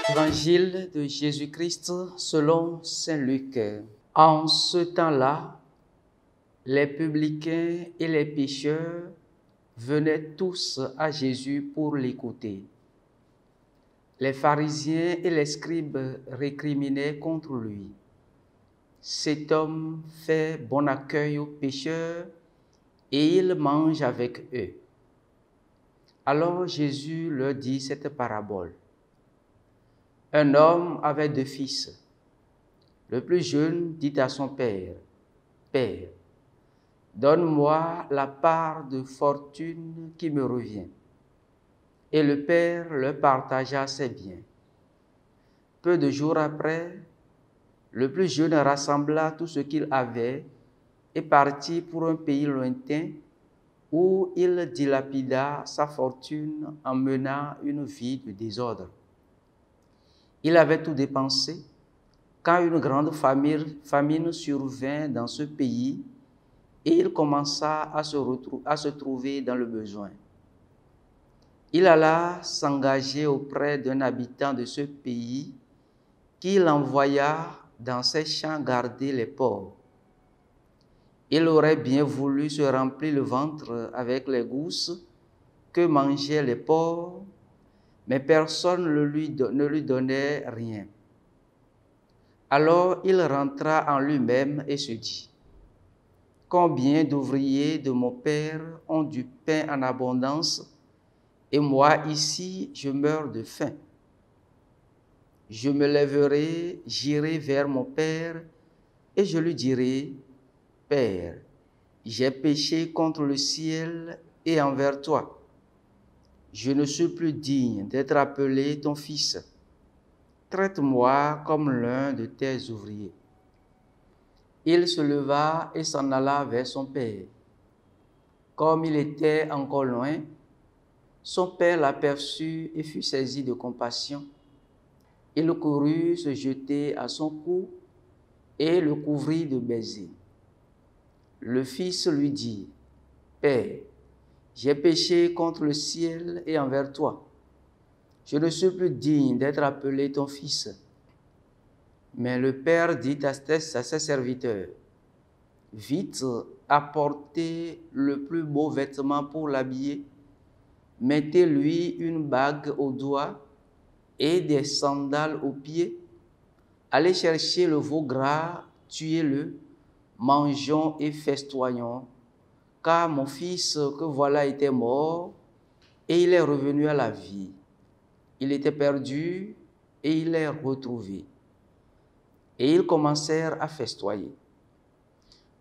Évangile de Jésus-Christ selon saint Luc. En ce temps-là, les publicains et les pécheurs venaient tous à Jésus pour l'écouter. Les pharisiens et les scribes récriminaient contre lui. Cet homme fait bon accueil aux pécheurs et il mange avec eux. Alors Jésus leur dit cette parabole. Un homme avait 2 fils. Le plus jeune dit à son père, « Père, donne-moi la part de fortune qui me revient. » Et le père leur partagea ses biens. Peu de jours après, le plus jeune rassembla tout ce qu'il avait et partit pour un pays lointain où il dilapida sa fortune en menant une vie de désordre. Il avait tout dépensé quand une grande famine survint dans ce pays et il commença à se trouver dans le besoin. Il alla s'engager auprès d'un habitant de ce pays qui l'envoya dans ses champs garder les porcs. Il aurait bien voulu se remplir le ventre avec les gousses que mangeaient les porcs, mais personne ne lui donnait rien. Alors il rentra en lui-même et se dit, « Combien d'ouvriers de mon père ont du pain en abondance, et moi ici je meurs de faim. Je me lèverai, j'irai vers mon père, et je lui dirai, « Père, j'ai péché contre le ciel et envers toi. Je ne suis plus digne d'être appelé ton fils. Traite-moi comme l'un de tes ouvriers. » Il se leva et s'en alla vers son père. Comme il était encore loin, son père l'aperçut et fut saisi de compassion. Il courut se jeter à son cou et le couvrit de baisers. Le fils lui dit, « Père, j'ai péché contre le ciel et envers toi. Je ne suis plus digne d'être appelé ton fils. » Mais le père dit à ses serviteurs, « Vite, apportez le plus beau vêtement pour l'habiller, mettez-lui une bague au doigt et des sandales aux pieds. Allez chercher le veau gras, tuez-le, mangeons et festoyons, car mon fils que voilà était mort et il est revenu à la vie. Il était perdu et il est retrouvé. » Et ils commencèrent à festoyer.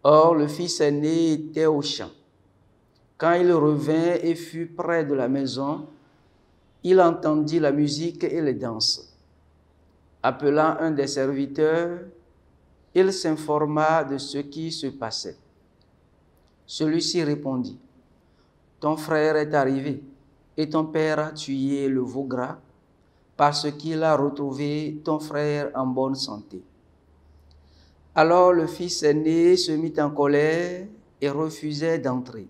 Or, le fils aîné était au champ. Quand il revint et fut près de la maison, il entendit la musique et les danses. Appelant un des serviteurs, il s'informa de ce qui se passait. Celui-ci répondit, « Ton frère est arrivé et ton père a tué le veau gras parce qu'il a retrouvé ton frère en bonne santé. » Alors le fils aîné se mit en colère et refusait d'entrer.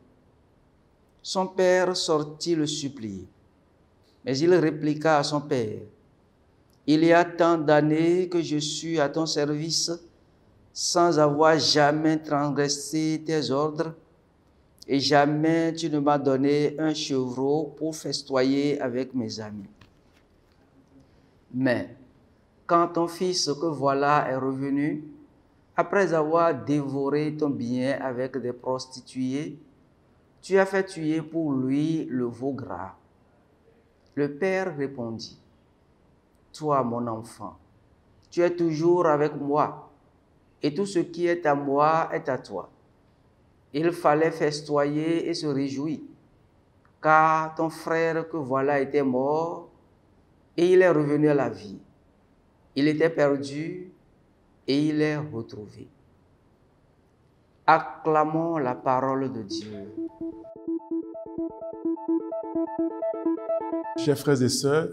Son père sortit le supplier, mais il répliqua à son père, « Il y a tant d'années que je suis à ton service sans avoir jamais transgressé tes ordres, et jamais tu ne m'as donné un chevreau pour festoyer avec mes amis. Mais quand ton fils que voilà est revenu, après avoir dévoré ton bien avec des prostituées, tu as fait tuer pour lui le veau gras. » Le père répondit, « Toi, mon enfant, tu es toujours avec moi, et tout ce qui est à moi est à toi. Il fallait festoyer et se réjouir, car ton frère que voilà était mort, et il est revenu à la vie. Il était perdu, et il est retrouvé. » Acclamons la parole de Dieu. Chers frères et sœurs,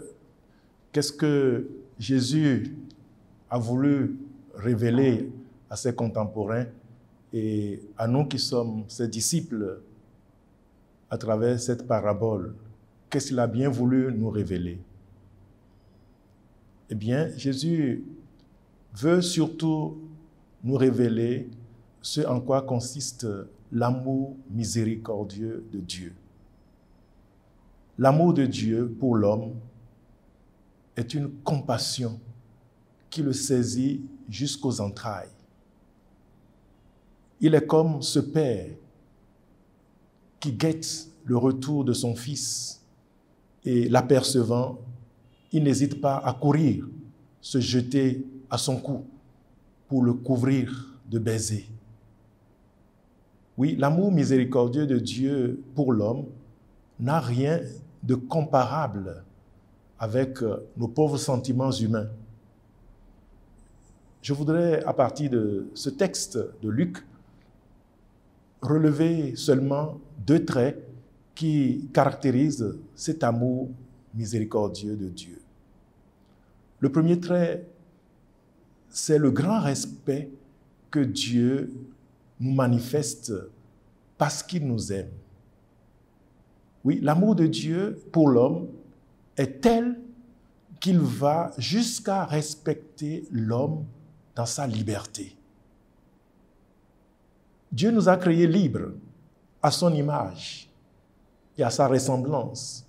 qu'est-ce que Jésus a voulu révéler à ses contemporains et à nous qui sommes ses disciples à travers cette parabole? Qu'est-ce qu'il a bien voulu nous révéler? Eh bien, Jésus veut surtout nous révéler ce en quoi consiste l'amour miséricordieux de Dieu. L'amour de Dieu pour l'homme est une compassion qui le saisit jusqu'aux entrailles. Il est comme ce père qui guette le retour de son fils et l'apercevant, il n'hésite pas à courir, se jeter à son cou pour le couvrir de baisers. Oui, l'amour miséricordieux de Dieu pour l'homme n'a rien de comparable avec nos pauvres sentiments humains. Je voudrais, à partir de ce texte de Luc, relever seulement 2 traits qui caractérisent cet amour miséricordieux de Dieu. Le premier trait, c'est le grand respect que Dieu nous manifeste parce qu'il nous aime. Oui, l'amour de Dieu pour l'homme est tel qu'il va jusqu'à respecter l'homme dans sa liberté. Dieu nous a créés libres à son image et à sa ressemblance.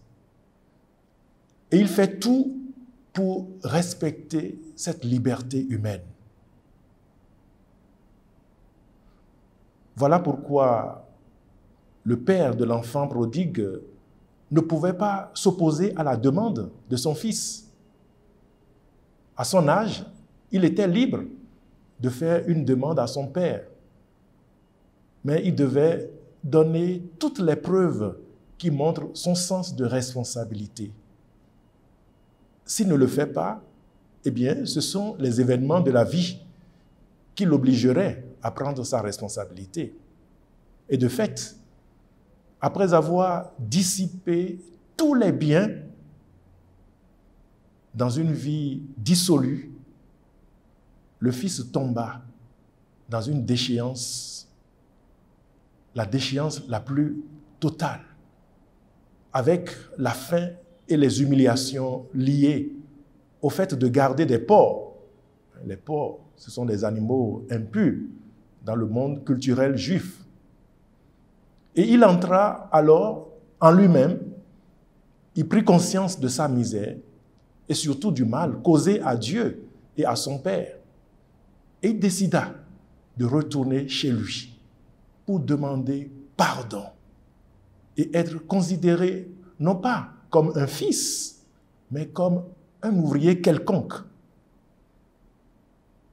Et il fait tout pour respecter cette liberté humaine. Voilà pourquoi le père de l'enfant prodigue ne pouvait pas s'opposer à la demande de son fils. À son âge, il était libre de faire une demande à son père. Mais il devait donner toutes les preuves qui montrent son sens de responsabilité. S'il ne le fait pas, eh bien, ce sont les événements de la vie qui l'obligeraient à prendre sa responsabilité. Et de fait, après avoir dissipé tous les biens dans une vie dissolue, le fils tomba dans une déchéance, la déchéance la plus totale, avec la faim et les humiliations liées au fait de garder des porcs. Les porcs, ce sont des animaux impurs dans le monde culturel juif. Et il entra alors en lui-même, il prit conscience de sa misère et surtout du mal causé à Dieu et à son Père. Et il décida de retourner chez lui pour demander pardon et être considéré non pas comme un fils, mais comme un ouvrier quelconque.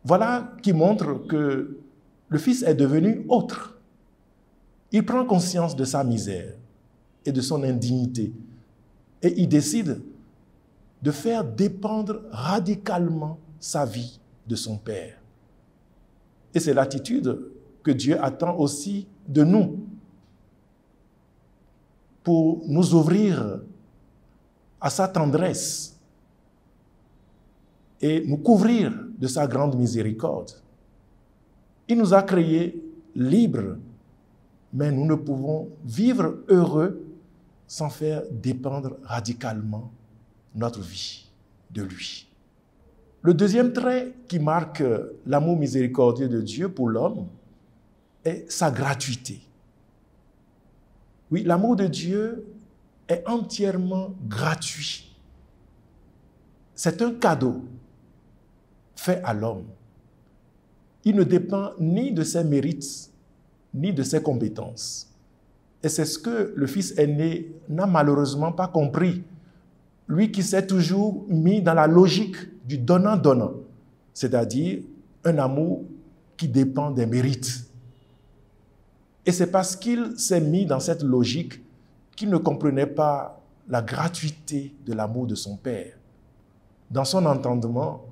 Voilà qui montre que le fils est devenu autre. Il prend conscience de sa misère et de son indignité et il décide de faire dépendre radicalement sa vie de son Père. Et c'est l'attitude que Dieu attend aussi de nous pour nous ouvrir à sa tendresse et nous couvrir de sa grande miséricorde. Il nous a créés libres, mais nous ne pouvons vivre heureux sans faire dépendre radicalement notre vie de lui. Le deuxième trait qui marque l'amour miséricordieux de Dieu pour l'homme est sa gratuité. Oui, l'amour de Dieu est entièrement gratuit. C'est un cadeau fait à l'homme. Il ne dépend ni de ses mérites, ni de ses compétences. Et c'est ce que le fils aîné n'a malheureusement pas compris. Lui qui s'est toujours mis dans la logique du donnant-donnant, c'est-à-dire un amour qui dépend des mérites. Et c'est parce qu'il s'est mis dans cette logique qu'il ne comprenait pas la gratuité de l'amour de son Père. Dans son entendement,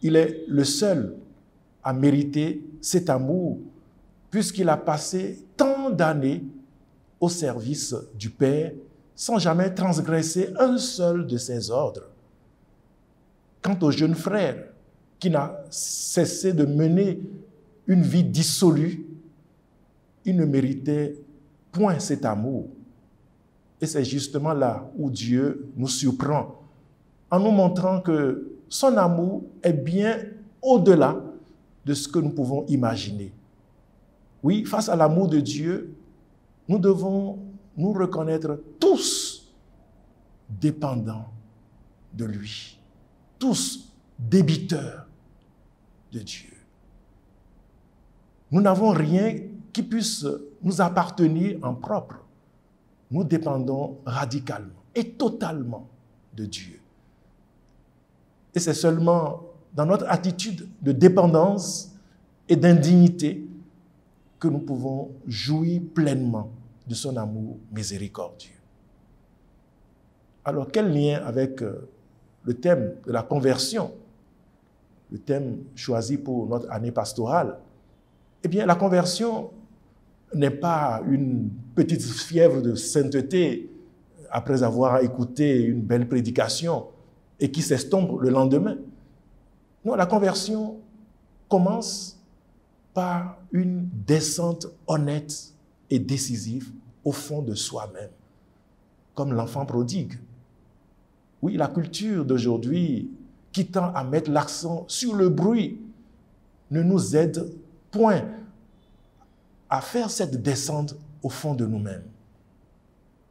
il est le seul à mériter cet amour puisqu'il a passé tant d'années au service du Père sans jamais transgresser un seul de ses ordres. Quant au jeune frère qui n'a cessé de mener une vie dissolue, il ne méritait point cet amour Et c'est justement là où Dieu nous surprend, en nous montrant que son amour est bien au-delà de ce que nous pouvons imaginer. Oui, face à l'amour de Dieu, nous devons nous reconnaître tous dépendants de lui, tous débiteurs de Dieu. Nous n'avons rien qui puisse nous appartenir en propre. Nous dépendons radicalement et totalement de Dieu. Et c'est seulement dans notre attitude de dépendance et d'indignité que nous pouvons jouir pleinement de son amour miséricordieux. Alors, quel lien avec le thème de la conversion, le thème choisi pour notre année pastorale? Eh bien, la conversion n'est pas une petite fièvre de sainteté après avoir écouté une belle prédication et qui s'estompe le lendemain. Non, la conversion commence par une descente honnête et décisive au fond de soi-même, comme l'enfant prodigue. Oui, la culture d'aujourd'hui, qui tend à mettre l'accent sur le bruit, ne nous aide point à faire cette descente au fond de nous-mêmes.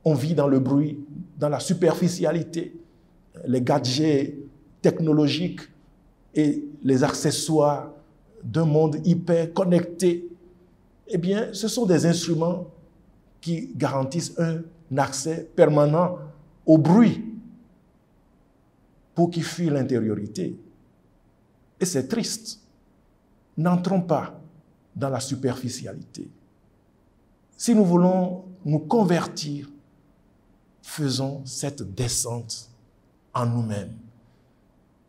On vit dans le bruit, dans la superficialité, les gadgets technologiques et les accessoires d'un monde hyper connecté. Eh bien, ce sont des instruments qui garantissent un accès permanent au bruit pour qui fuit l'intériorité. Et c'est triste. N'entrons pas dans la superficialité. Si nous voulons nous convertir, faisons cette descente en nous-mêmes.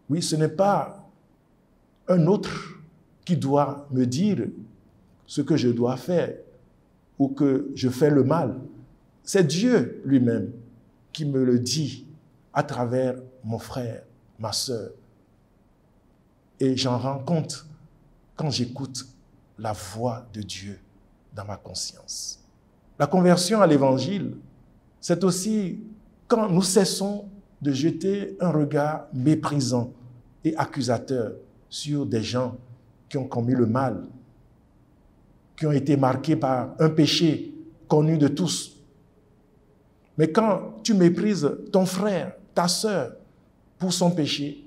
Oui, ce n'est pas un autre qui doit me dire ce que je dois faire ou que je fais le mal. C'est Dieu lui-même qui me le dit à travers mon frère, ma sœur. Et j'en rends compte quand j'écoute la voix de Dieu dans ma conscience. La conversion à l'Évangile, c'est aussi quand nous cessons de jeter un regard méprisant et accusateur sur des gens qui ont commis le mal, qui ont été marqués par un péché connu de tous. Mais quand tu méprises ton frère, ta sœur, pour son péché,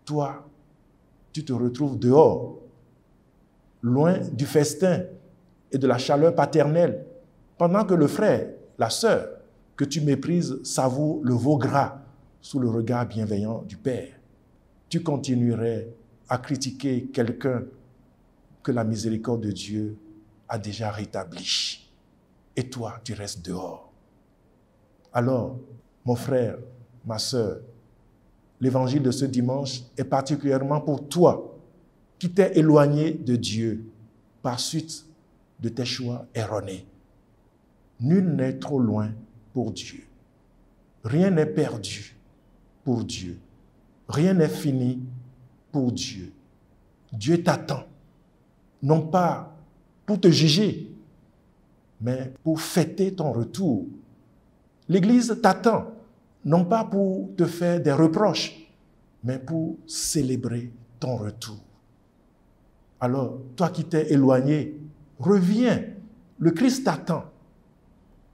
toi, tu te retrouves dehors, loin du festin et de la chaleur paternelle, pendant que le frère, la sœur, que tu méprises, savoure le veau gras sous le regard bienveillant du Père. Tu continuerais à critiquer quelqu'un que la miséricorde de Dieu a déjà rétabli. Et toi, tu restes dehors. Alors, mon frère, ma sœur, l'évangile de ce dimanche est particulièrement pour toi qui t'es éloigné de Dieu par suite de tes choix erronés. Nul n'est trop loin pour Dieu. Rien n'est perdu pour Dieu. Rien n'est fini pour Dieu. Dieu t'attend, non pas pour te juger, mais pour fêter ton retour. L'Église t'attend, non pas pour te faire des reproches, mais pour célébrer ton retour. Alors, toi qui t'es éloigné, reviens. Le Christ t'attend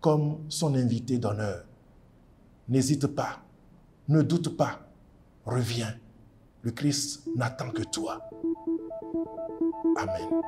comme son invité d'honneur. N'hésite pas, ne doute pas, reviens. Le Christ n'attend que toi. Amen.